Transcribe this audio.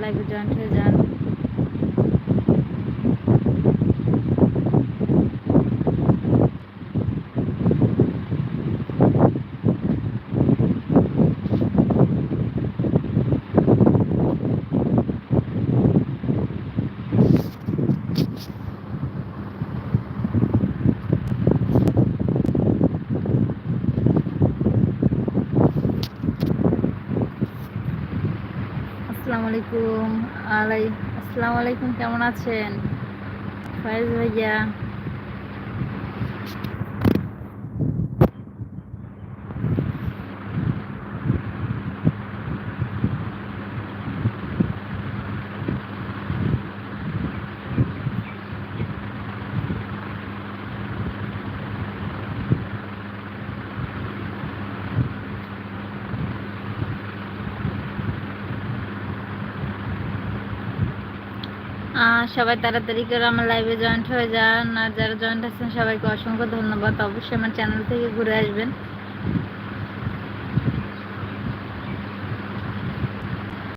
লাইভে জয়েন্ট হয়ে যান। আসসালামু আলাইকুম। আসসালামু আলাইকুম, কেমন আছেন ফায়েজ ভাইয়া? সবাই তাড়াতাড়ি করে আমার লাইভে জয়েন্ট হয়ে যান। আর যারা জয়েন্ট আছেন সবাইকে অসংখ্য ধন্যবাদ। অবশ্যই আমার চ্যানেল থেকে ঘুরে আসবেন।